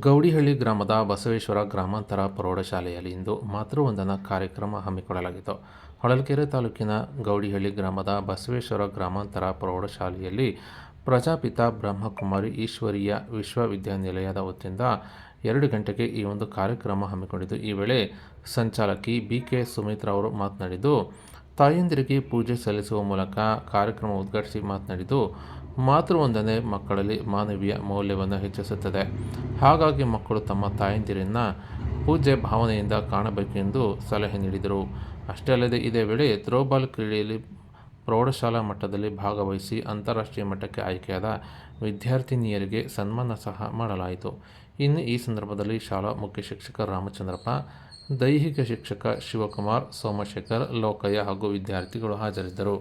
ಗೌಡಿಹಳ್ಳಿ ಗ್ರಾಮದ ಬಸವೇಶ್ವರ ಗ್ರಾಮಾಂತರ ಪ್ರೌಢಶಾಲೆಯಲ್ಲಿ ಇಂದು ಮಾತೃವಂದನಾ ಕಾರ್ಯಕ್ರಮ ಹಮ್ಮಿಕೊಳ್ಳಲಾಗಿತ್ತು. ಹೊಳಲ್ಕೆರೆ ತಾಲೂಕಿನ ಗೌಡಿಹಳ್ಳಿ ಗ್ರಾಮದ ಬಸವೇಶ್ವರ ಗ್ರಾಮಾಂತರ ಪ್ರೌಢಶಾಲೆಯಲ್ಲಿ ಪ್ರಜಾಪಿತ ಬ್ರಹ್ಮಕುಮಾರಿ ಈಶ್ವರೀಯ ವಿಶ್ವವಿದ್ಯಾನಿಲಯದ ವತಿಯಿಂದ 2 ಗಂಟೆಗೆ ಈ ಒಂದು ಕಾರ್ಯಕ್ರಮ ಹಮ್ಮಿಕೊಂಡಿದ್ದು, ಈ ವೇಳೆ ಸಂಚಾಲಕಿ ಬಿ.ಕೆ. ಸುಮಿತ್ರಾ ಅವರು ಮಾತನಾಡಿದ್ದು, ತಾಯಂದಿರಿಗೆ ಪೂಜೆ ಸಲ್ಲಿಸುವ ಮೂಲಕ ಕಾರ್ಯಕ್ರಮ ಉದ್ಘಾಟಿಸಿ ಮಾತನಾಡಿದ್ದು, ಮಾತೃವಂದನೆ ಮಕ್ಕಳಲ್ಲಿ ಮಾನವೀಯ ಮೌಲ್ಯವನ್ನು ಹೆಚ್ಚಿಸುತ್ತದೆ. ಹಾಗಾಗಿ ಮಕ್ಕಳು ತಮ್ಮ ತಾಯಂದಿರನ್ನು ಪೂಜ್ಯ ಭಾವನೆಯಿಂದ ಕಾಣಬೇಕು ಎಂದು ಸಲಹೆ ನೀಡಿದರು. ಅಷ್ಟೇ ಅಲ್ಲದೆ ಇದೇ ವೇಳೆ ಥ್ರೋಬಾಲ್ ಕ್ರೀಡೆಯಲ್ಲಿ ಪ್ರೌಢಶಾಲಾ ಮಟ್ಟದಲ್ಲಿ ಭಾಗವಹಿಸಿ ಅಂತಾರಾಷ್ಟ್ರೀಯ ಮಟ್ಟಕ್ಕೆ ಆಯ್ಕೆಯಾದ ವಿದ್ಯಾರ್ಥಿನಿಯರಿಗೆ ಸನ್ಮಾನ ಸಹ ಮಾಡಲಾಯಿತು. ಇನ್ನು ಈ ಸಂದರ್ಭದಲ್ಲಿ ಶಾಲಾ ಮುಖ್ಯ ಶಿಕ್ಷಕ ರಾಮಚಂದ್ರಪ್ಪ, ದೈಹಿಕ ಶಿಕ್ಷಕ ಶಿವಕುಮಾರ್, ಸೋಮಶೇಖರ್, ಲೋಕಯ್ಯ ಹಾಗೂ ವಿದ್ಯಾರ್ಥಿಗಳು ಹಾಜರಿದ್ದರು.